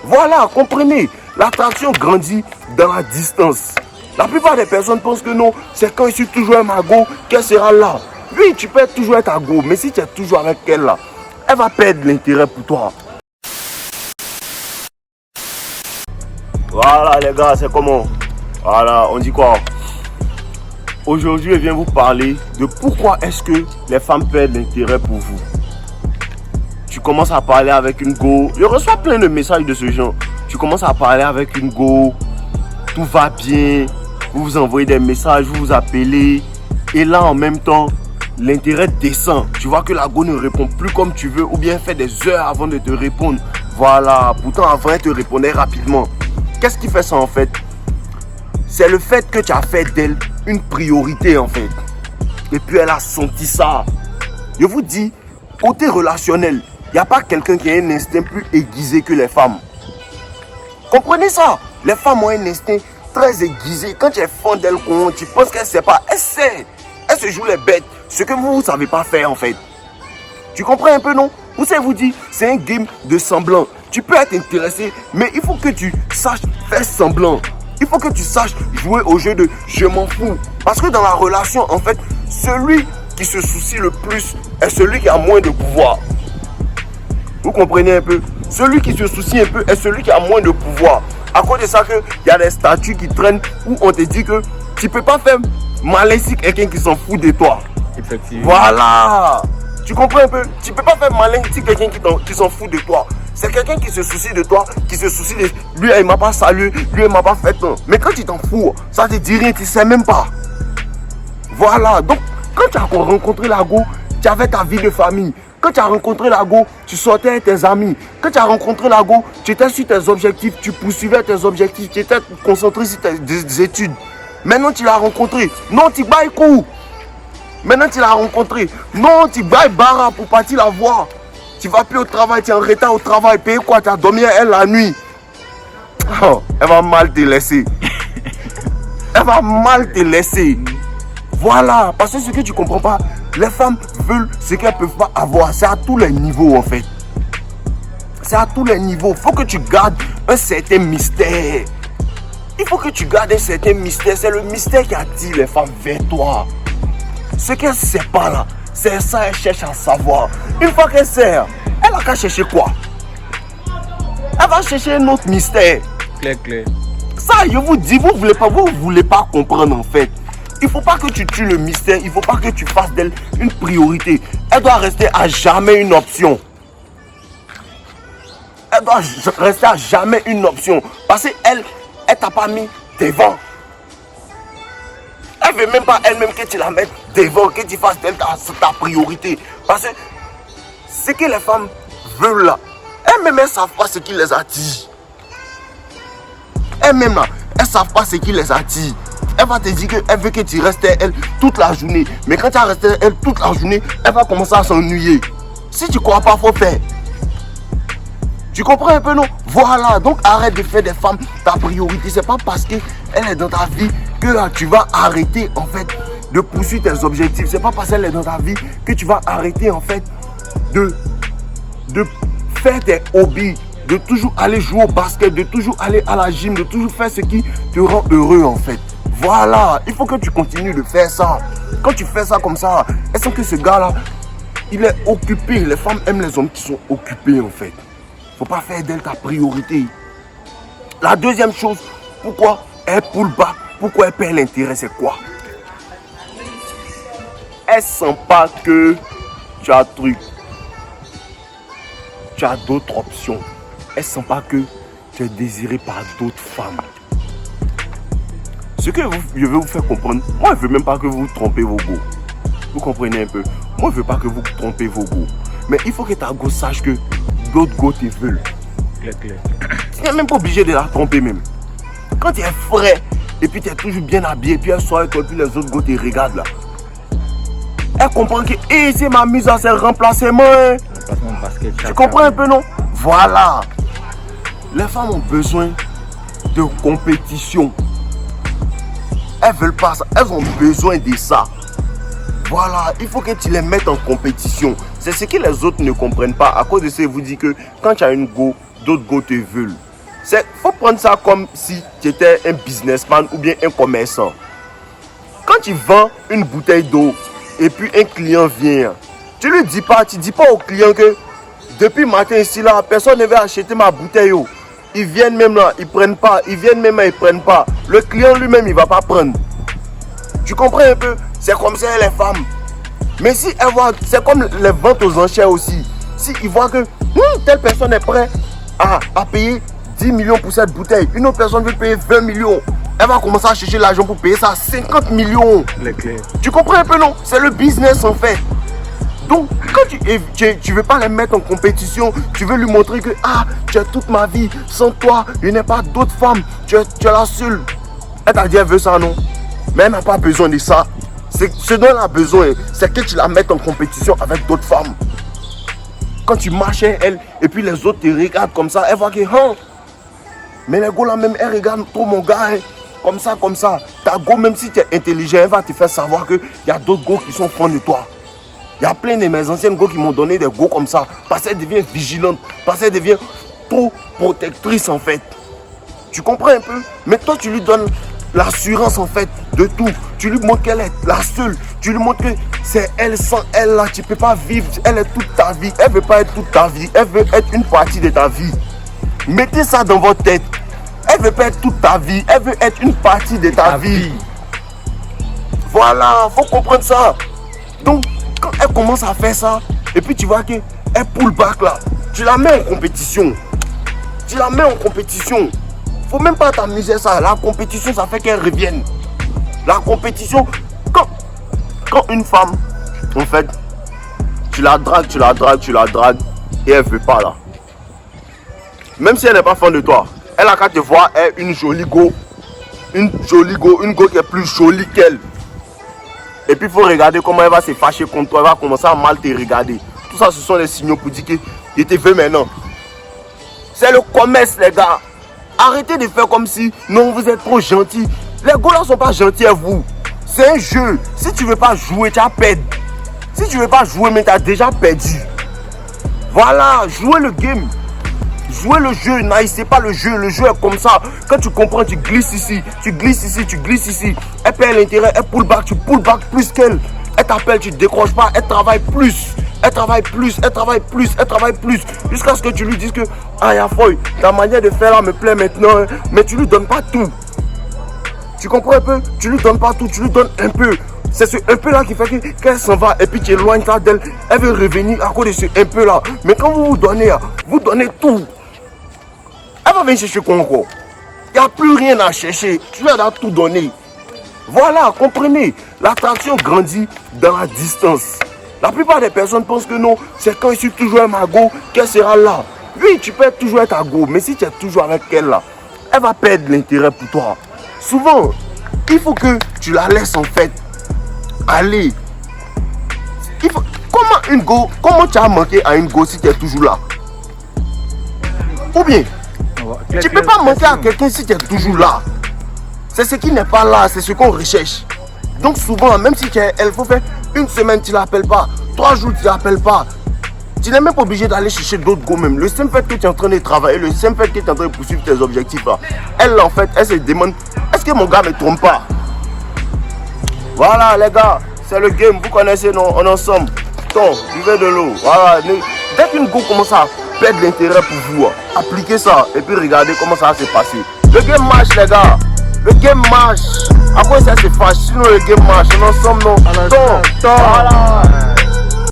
Voilà, comprenez. L'attraction grandit dans la distance. La plupart des personnes pensent que non, c'est quand je suis toujours un go qu'elle sera là. Oui, tu peux toujours être à go, mais si tu es toujours avec elle là, elle va perdre l'intérêt pour toi. Voilà les gars, c'est comment? Voilà, on dit quoi? Aujourd'hui, je viens vous parler de pourquoi est-ce que les femmes perdent l'intérêt pour vous. Tu commences à parler avec une go. Je reçois plein de messages de ce genre. Tu commences à parler avec une go. Tout va bien. Vous vous envoyez des messages, vous vous appelez. Et là, en même temps, l'intérêt descend. Tu vois que la go ne répond plus comme tu veux. Ou bien fait des heures avant de te répondre. Voilà. Pourtant, avant, elle te répondait rapidement. Qu'est-ce qui fait ça en fait? C'est le fait que tu as fait d'elle une priorité en fait. Et puis elle a senti ça. Je vous dis, côté relationnel, il n'y a pas quelqu'un qui a un instinct plus aiguisé que les femmes. Comprenez ça? Les femmes ont un instinct très aiguisé. Quand tu es fan d'elle, tu penses qu'elle ne sait pas. Elle sait. Elle se joue les bêtes. Ce que vous ne savez pas faire en fait. Tu comprends un peu, non? Vous savez, vous dire, c'est un game de semblant. Tu peux être intéressé, mais il faut que tu saches faire semblant. Il faut que tu saches jouer au jeu de je m'en fous. Parce que dans la relation, en fait, celui qui se soucie le plus est celui qui a moins de pouvoir. Vous comprenez un peu? Celui qui se soucie un peu est celui qui a moins de pouvoir. À cause de ça, il y a des statuts qui traînent où on te dit que tu ne peux pas faire malin si quelqu'un qui s'en fout de toi. Effectivement. Voilà. Tu comprends un peu? Tu ne peux pas faire malin si quelqu'un qui s'en fout de toi. C'est quelqu'un qui se soucie de toi, qui se soucie de... Lui, il ne m'a pas salué, lui, il ne m'a pas fait tant. Mais quand tu t'en fous, ça ne te dit rien, tu ne sais même pas. Voilà. Donc, quand tu as rencontré la go, tu avais ta vie de famille. Quand tu as rencontré la go, tu sortais avec tes amis. Quand tu as rencontré la go, tu étais sur tes objectifs, tu poursuivais tes objectifs, tu étais concentré sur tes études. Maintenant, tu l'as rencontré. Non, tu bailles coup. Maintenant, tu l'as rencontré. Non, tu bailles barra pour partir la voir. Tu vas plus au travail, tu es en retard au travail. Payer quoi? Tu as dormi à elle la nuit. Oh, elle va mal te laisser. Elle va mal te laisser. Voilà. Parce que ce que tu ne comprends pas, les femmes veulent ce qu'elles ne peuvent pas avoir. C'est à tous les niveaux en fait. C'est à tous les niveaux. Il faut que tu gardes un certain mystère. Il faut que tu gardes un certain mystère. C'est le mystère qui attire les femmes vers toi. Ce qu'elle ne sait pas là, c'est ça qu'elle cherche à savoir. Une fois qu'elle sait, elle a qu'à chercher quoi? Elle va chercher un autre mystère. Clair. Ça, je vous dis, vous ne voulez pas comprendre en fait. Il ne faut pas que tu tues le mystère. Il ne faut pas que tu fasses d'elle une priorité. Elle doit rester à jamais une option. Elle doit rester à jamais une option. Parce qu'elle t'a pas mis devant. Elle ne veut même pas elle-même que tu la mettes devant, que tu fasses d'elle ta priorité. Parce que ce que les femmes veulent là, elles-mêmes elles ne savent pas ce qui les attire. Elles-mêmes là, elles ne savent pas ce qui les attire. Elle va te dire qu'elle veut que tu restes elle toute la journée. Mais quand tu as resté elle toute la journée, elle va commencer à s'ennuyer. Si tu ne crois pas, il faut faire. Tu comprends un peu, non? Voilà, donc arrête de faire des femmes ta priorité. C'est pas parce qu'elle est dans ta vie que là, tu vas arrêter en fait de poursuivre tes objectifs. C'est pas parce qu'elle est dans ta vie que tu vas arrêter en fait de faire tes hobbies, de toujours aller jouer au basket, de toujours aller à la gym, de toujours faire ce qui te rend heureux en fait. Voilà, il faut que tu continues de faire ça. Quand tu fais ça comme ça, elles sentent que ce gars-là, il est occupé. Les femmes aiment les hommes qui sont occupés en fait. Faut pas faire d'elle ta priorité. La deuxième chose, pourquoi elle pull bas, pourquoi elle perd l'intérêt, c'est quoi? Elle sent pas que tu as truc. Tu as d'autres options. Elle sent pas que tu es désiré par d'autres femmes. Ce que je veux vous faire comprendre, moi je veux même pas que vous trompez vos goûts. Vous comprenez un peu? Moi je veux pas que vous trompez vos goûts. Mais il faut que ta go sache que d'autres go te veulent. Clair. Tu n'es même pas obligé de la tromper même. Quand tu es frais et puis tu es toujours bien habillé, puis elle sort avec toi, puis les autres go te regardent là. Elle comprend que c'est ma mise à ses remplacements. Hein. Tu comprends un peu, non? Voilà. Les femmes ont besoin de compétition. Elles veulent pas ça. Elles ont besoin de ça. Voilà. Il faut que tu les mettes en compétition. C'est ce que les autres ne comprennent pas. À cause de ça, je vous dis que quand tu as une go, d'autres go te veulent. Faut prendre ça comme si tu étais un businessman ou bien un commerçant. Quand tu vends une bouteille d'eau et puis un client vient, tu dis pas au client que depuis matin ici là, personne ne veut acheter ma bouteille d'eau. Ils viennent même là, ils prennent pas. Ils viennent même là, ils prennent pas. Le client lui-même, il va pas prendre. Tu comprends un peu? C'est comme ça les femmes. Mais si elles voient, c'est comme les ventes aux enchères aussi. Si ils voient que telle personne est prête à payer 10 millions pour cette bouteille, une autre personne veut payer 20 millions, elle va commencer à chercher l'argent pour payer ça 50 millions. Tu comprends un peu, non? C'est le business en fait. Donc, quand tu veux pas les mettre en compétition, tu veux lui montrer que tu as toute ma vie, sans toi, il n'y a pas d'autres femmes, tu es la seule. Elle t'a dit, elle veut ça, non? Mais elle n'a pas besoin de ça. Ce dont elle a besoin, c'est que tu la mettes en compétition avec d'autres femmes. Quand tu marches elle, et puis les autres te regardent comme ça, elle voit que, mais les gars là même, elle regarde trop mon gars, comme ça. Ta go, même si tu es intelligent, elle va te faire savoir qu'il y a d'autres gars qui sont fans de toi. Il y a plein de mes anciennes gars qui m'ont donné des gars comme ça, parce qu'elle devient vigilante, parce qu'elle devient trop protectrice en fait. Tu comprends un peu? Mais toi, tu lui donnes l'assurance en fait de tout. Tu lui montres qu'elle est la seule. Tu lui montres que c'est elle, sans elle là, tu ne peux pas vivre. Elle est toute ta vie. Elle ne veut pas être toute ta vie. Elle veut être une partie de ta vie. Mettez ça dans votre tête. Elle ne veut pas être toute ta vie. Elle veut être une partie de ta vie. Voilà, il faut comprendre ça. Donc, quand elle commence à faire ça, et puis tu vois qu'elle pull back là, tu la mets en compétition. Faut même pas t'amuser à ça. La compétition, ça fait qu'elle revienne. La compétition, quand une femme, en fait, tu la dragues, et elle veut pas là. Même si elle n'est pas fan de toi, elle a qu'à te voir, elle une jolie go, une go qui est plus jolie qu'elle. Et puis il faut regarder comment elle va se fâcher contre toi, elle va commencer à mal te regarder. Tout ça, ce sont les signaux pour dire qu'il te veut maintenant. C'est le commerce, les gars. Arrêtez de faire comme si, non, vous êtes trop gentils. Les gars là sont pas gentils à vous. C'est un jeu. Si tu veux pas jouer, tu as perdu. Si tu veux pas jouer, mais tu as déjà perdu. Voilà, jouez le game. Jouez le jeu, n'haïssez pas le jeu. Le jeu est comme ça. Quand tu comprends, tu glisses ici, tu glisses ici. Elle perd l'intérêt, elle pull back, tu pull back plus qu'elle. Elle t'appelle, tu ne décroches pas, elle travaille plus. Jusqu'à ce que tu lui dises que Yafoy, ta manière de faire là me plaît maintenant. Mais tu lui donnes pas tout. Tu comprends un peu? Tu lui donnes pas tout, tu lui donnes un peu. C'est ce un peu là qui fait qu'elle s'en va et puis tu éloignes ça d'elle. Elle veut revenir à cause de ce un peu là. Mais quand vous donnez tout. Elle va venir chercher quoi encore? Il n'y a plus rien à chercher. Tu lui as tout donné. Voilà, comprenez. L'attraction grandit dans la distance. La plupart des personnes pensent que non, c'est quand il suit toujours un magot qu'elle sera là. Oui, tu peux toujours être à go, mais si tu es toujours avec elle là, elle va perdre l'intérêt pour toi. Souvent, il faut que tu la laisses en fait aller. Comment tu as manqué à une go si tu es toujours là? Ou bien, tu ne peux pas manquer à quelqu'un si tu es toujours là. C'est ce qui n'est pas là, c'est ce qu'on recherche. Donc souvent, même si elle faut faire une semaine, tu ne l'appelles pas. 3 jours, tu ne l'appelles pas. Tu n'es même pas obligé d'aller chercher d'autres go même. Le simple fait que tu es en train de travailler, le simple fait que tu es en train de poursuivre tes objectifs là. Elle en fait, elle se demande, est-ce que mon gars ne me trompe pas? Voilà les gars, c'est le game, vous connaissez, non? On est ensemble. Ton, buvez de l'eau. Voilà. Dès qu'une go commence à perdre l'intérêt pour vous, appliquez ça et puis regardez comment ça va se passer. Le game marche les gars. Le game marche. Après ça se fâche. Sinon le game marche. On est ensemble, non? Ton, voilà.